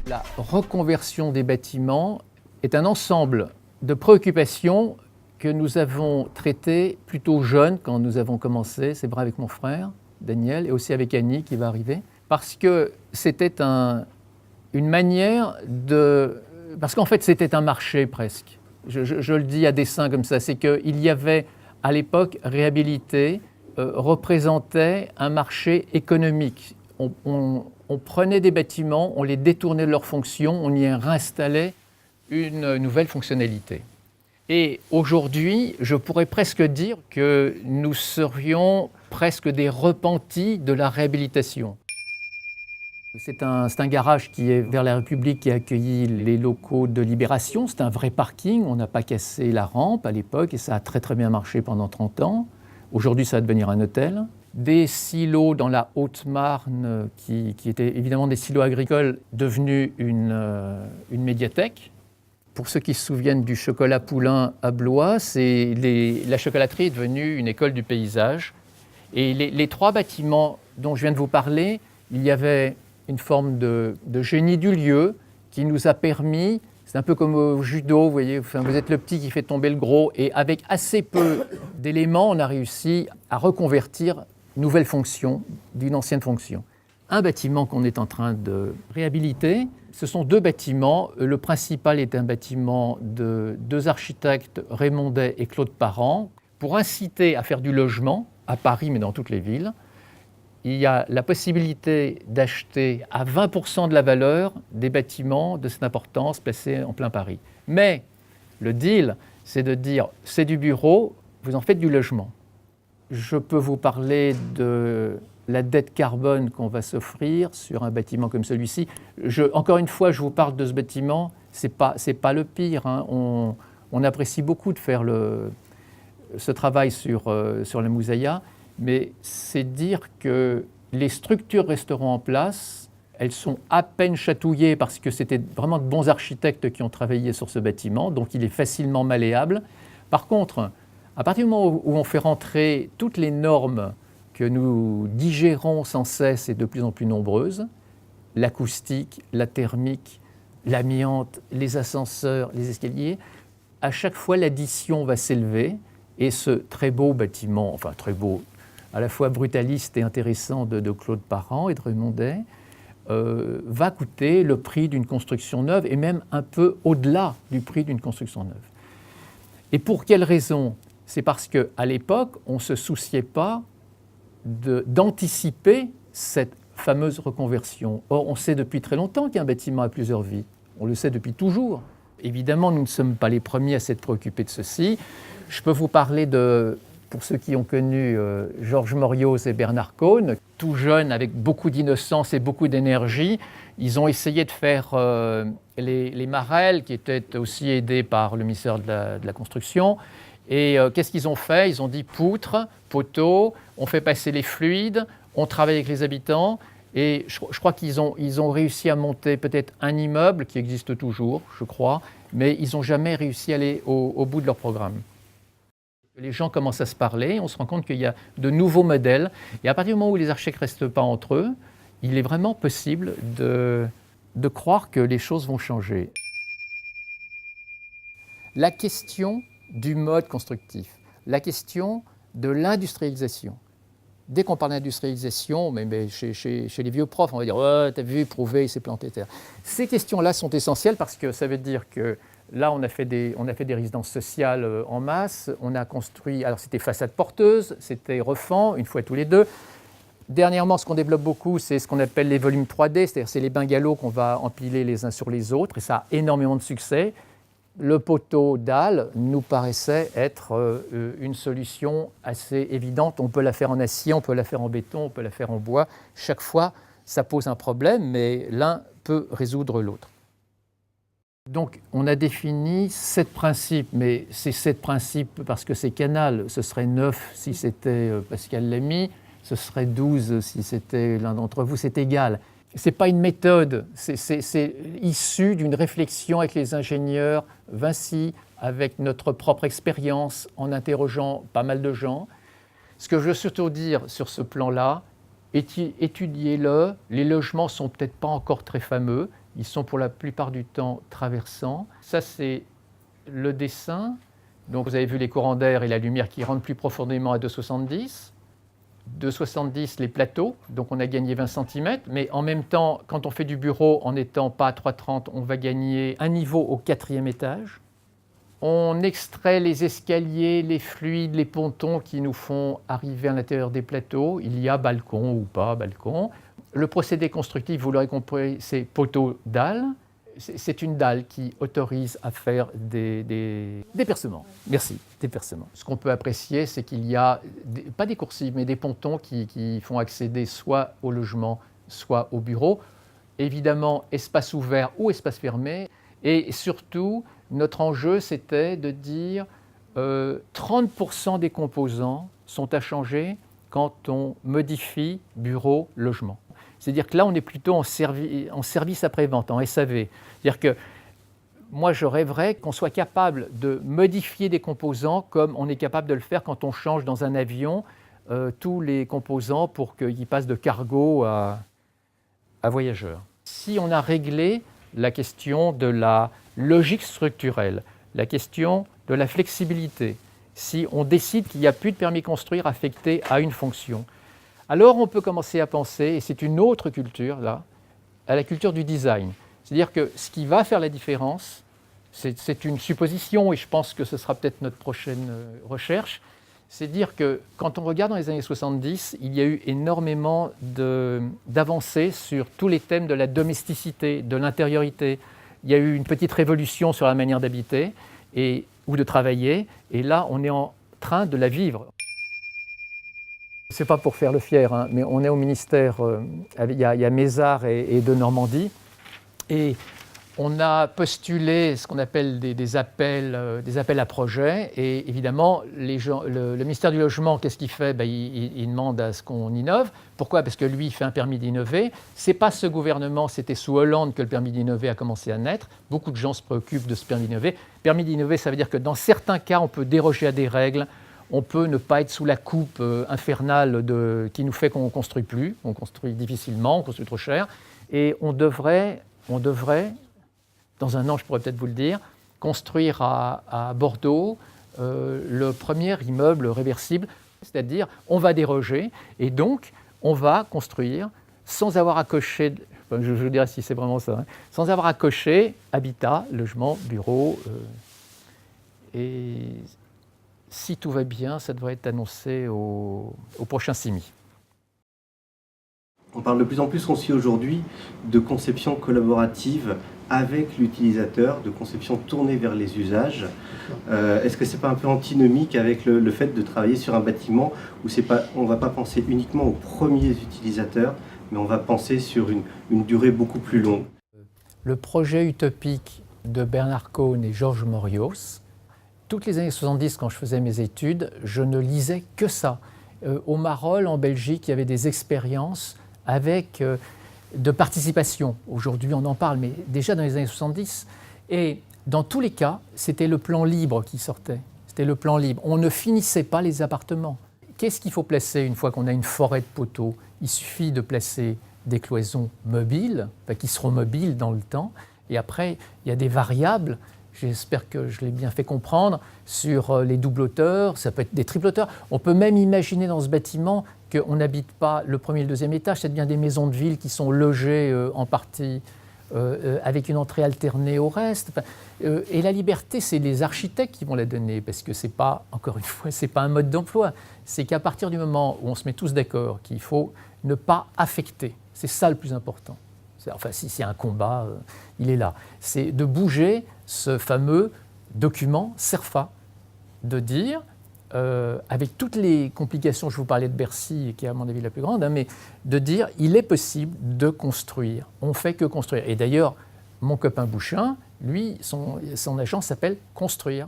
La reconversion des bâtiments est un ensemble de préoccupations que nous avons traitées plutôt jeunes quand nous avons commencé, c'est vrai avec mon frère Daniel et aussi avec Annie qui va arriver, parce que c'était une manière de... Parce qu'en fait c'était un marché presque. Je le dis à dessein comme ça, c'est qu'il y avait à l'époque réhabilité représentait un marché économique. On prenait des bâtiments, on les détournait de leur fonction, on y réinstallait une nouvelle fonctionnalité. Et aujourd'hui, je pourrais presque dire que nous serions presque des repentis de la réhabilitation. C'est un garage qui est vers la République qui a accueilli les locaux de Libération. C'est un vrai parking, on n'a pas cassé la rampe à l'époque et ça a très très bien marché pendant 30 ans. Aujourd'hui, ça va devenir un hôtel. Des silos dans la Haute-Marne qui étaient évidemment des silos agricoles devenus une médiathèque. Pour ceux qui se souviennent du chocolat Poulain à Blois, la chocolaterie est devenue une école du paysage. Et les trois bâtiments dont je viens de vous parler, il y avait une forme de génie du lieu qui nous a permis, c'est un peu comme au judo, vous voyez, vous êtes le petit qui fait tomber le gros, et avec assez peu d'éléments, on a réussi à reconvertir une nouvelle fonction d'une ancienne fonction. Un bâtiment qu'on est en train de réhabiliter, ce sont deux bâtiments. Le principal est un bâtiment de deux architectes, Raymond Day et Claude Parent, pour inciter à faire du logement, à Paris mais dans toutes les villes. Il y a la possibilité d'acheter à 20% de la valeur des bâtiments de cette importance placés en plein Paris. Mais le deal, c'est de dire, c'est du bureau, vous en faites du logement. Je peux vous parler de la dette carbone qu'on va s'offrir sur un bâtiment comme celui-ci. Encore une fois, je vous parle de ce bâtiment, c'est pas le pire. Hein. On apprécie beaucoup de faire ce travail sur la mosaïa, mais c'est dire que les structures resteront en place. Elles sont à peine chatouillées parce que c'était vraiment de bons architectes qui ont travaillé sur ce bâtiment, donc il est facilement malléable. Par contre, à partir du moment où on fait rentrer toutes les normes que nous digérons sans cesse et de plus en plus nombreuses, l'acoustique, la thermique, l'amiante, les ascenseurs, les escaliers, à chaque fois l'addition va s'élever et ce très beau bâtiment, enfin très beau, à la fois brutaliste et intéressant de Claude Parent et de Raymond Day, va coûter le prix d'une construction neuve et même un peu au-delà du prix d'une construction neuve. Et pour quelle raison ? C'est parce qu'à l'époque, on ne se souciait pas d'anticiper cette fameuse reconversion. Or, on sait depuis très longtemps qu'un bâtiment a plusieurs vies. On le sait depuis toujours. Évidemment, nous ne sommes pas les premiers à s'être préoccupés de ceci. Je peux vous parler pour ceux qui ont connu Georges Morios et Bernard Cohn, tout jeunes avec beaucoup d'innocence et beaucoup d'énergie, ils ont essayé de faire les Marelles, qui étaient aussi aidés par le ministère de la Construction. Et qu'est-ce qu'ils ont fait ? Ils ont dit poutres, poteaux, on fait passer les fluides, on travaille avec les habitants. Et je crois qu'ils ont réussi à monter peut-être un immeuble qui existe toujours, je crois, mais ils n'ont jamais réussi à aller au bout de leur programme. Les gens commencent à se parler, on se rend compte qu'il y a de nouveaux modèles. Et à partir du moment où les architectes ne restent pas entre eux, il est vraiment possible de croire que les choses vont changer. La question du mode constructif, la question de l'industrialisation. Dès qu'on parle d'industrialisation, mais chez les vieux profs, on va dire « Ouais, t'as vu, prouvé, il s'est planté terre ». Ces questions-là sont essentielles parce que ça veut dire que là, on a fait des résidences sociales en masse, on a construit, alors c'était façade porteuse, c'était refend, une fois tous les deux. Dernièrement, ce qu'on développe beaucoup, c'est ce qu'on appelle les volumes 3D, c'est-à-dire c'est les bungalows qu'on va empiler les uns sur les autres, et ça a énormément de succès. Le poteau dalle nous paraissait être une solution assez évidente. On peut la faire en acier, on peut la faire en béton, on peut la faire en bois. Chaque fois, ça pose un problème, mais l'un peut résoudre l'autre. Donc, on a défini 7 principes, mais c'est 7 principes parce que c'est Canal. Ce serait 9 si c'était Pascal Lamy, ce serait 12 si c'était l'un d'entre vous, c'est égal. Ce n'est pas une méthode, c'est issu d'une réflexion avec les ingénieurs Vinci, avec notre propre expérience, en interrogeant pas mal de gens. Ce que je veux surtout dire sur ce plan-là, étudiez-le, les logements ne sont peut-être pas encore très fameux, Ils sont pour la plupart du temps traversants. Ça, c'est le dessin. Donc vous avez vu les courants d'air et la lumière qui rentrent plus profondément à 2,70. 2,70 les plateaux, donc on a gagné 20 cm. Mais en même temps, quand on fait du bureau en n'étant pas à 3,30, on va gagner un niveau au 4e étage. On extrait les escaliers, les fluides, les pontons qui nous font arriver à l'intérieur des plateaux. Il y a balcon ou pas balcon. Le procédé constructif, vous l'aurez compris, c'est poteau-dalle. C'est une dalle qui autorise à faire des percements. Merci, des percements. Ce qu'on peut apprécier, c'est qu'il y a, pas des coursives, mais des pontons qui font accéder soit au logement, soit au bureau. Évidemment, espace ouvert ou espace fermé. Et surtout, notre enjeu, c'était de dire 30% des composants sont à changer quand on modifie bureau, logement. C'est-à-dire que là, on est plutôt en service après-vente, en SAV. C'est-à-dire que moi, je rêverais qu'on soit capable de modifier des composants comme on est capable de le faire quand on change dans un avion tous les composants pour qu'ils passent de cargo à voyageurs. Si on a réglé la question de la logique structurelle, la question de la flexibilité, si on décide qu'il n'y a plus de permis construire affecté à une fonction, alors on peut commencer à penser, et c'est une autre culture là, à la culture du design. C'est-à-dire que ce qui va faire la différence, c'est une supposition, et je pense que ce sera peut-être notre prochaine recherche, c'est dire que quand on regarde dans les années 70, il y a eu énormément d'avancées sur tous les thèmes de la domesticité, de l'intériorité. Il y a eu une petite révolution sur la manière d'habiter ou de travailler, et là on est en train de la vivre. Ce n'est pas pour faire le fier, hein, mais on est au ministère, il y a Mézard et de Normandie, et on a postulé ce qu'on appelle des appels à projets, et évidemment, le ministère du Logement, qu'est-ce qu'il fait ? Il demande à ce qu'on innove. Pourquoi ? Parce que lui, il fait un permis d'innover. Ce n'est pas ce gouvernement, c'était sous Hollande que le permis d'innover a commencé à naître. Beaucoup de gens se préoccupent de ce permis d'innover. Permis d'innover, ça veut dire que dans certains cas, on peut déroger à des règles. On peut ne pas être sous la coupe infernale qui nous fait qu'on ne construit plus, on construit difficilement, on construit trop cher. Et on devrait, dans un an je pourrais peut-être vous le dire, construire à Bordeaux le premier immeuble réversible, c'est-à-dire on va déroger et donc on va construire sans avoir à cocher, je vous dirai si c'est vraiment ça, hein, sans avoir à cocher habitat, logement, bureau et si tout va bien, ça devrait être annoncé au prochain CIMI. On parle de plus en plus aussi aujourd'hui de conception collaborative avec l'utilisateur, de conception tournée vers les usages. Est-ce que ce n'est pas un peu antinomique avec le fait de travailler sur un bâtiment où on ne va pas penser uniquement aux premiers utilisateurs, mais on va penser sur une durée beaucoup plus longue ? Le projet utopique de Bernard Cohn et Georges Morios, toutes les années 70, quand je faisais mes études, je ne lisais que ça. Au Marolles, en Belgique, il y avait des expériences avec de participation. Aujourd'hui, on en parle, mais déjà dans les années 70. Et dans tous les cas, c'était le plan libre qui sortait. C'était le plan libre. On ne finissait pas les appartements. Qu'est-ce qu'il faut placer une fois qu'on a une forêt de poteaux ? Il suffit de placer des cloisons mobiles, qui seront mobiles dans le temps. Et après, il y a des variables. J'espère que je l'ai bien fait comprendre, sur les doubles hauteurs, ça peut être des triples hauteurs. On peut même imaginer dans ce bâtiment qu'on n'habite pas le premier et le deuxième étage, c'est bien des maisons de ville qui sont logées en partie avec une entrée alternée au reste. Et la liberté, c'est les architectes qui vont la donner, parce que c'est pas, encore une fois, c'est pas un mode d'emploi. C'est qu'à partir du moment où on se met tous d'accord qu'il faut ne pas affecter, c'est ça le plus important. Enfin, si c'est un combat, il est là. C'est de bouger ce fameux document CERFA, de dire, avec toutes les complications, je vous parlais de Bercy, qui est à mon avis la plus grande, hein, mais de dire il est possible de construire. On ne fait que construire. Et d'ailleurs, mon copain Bouchin, lui, son agence s'appelle Construire.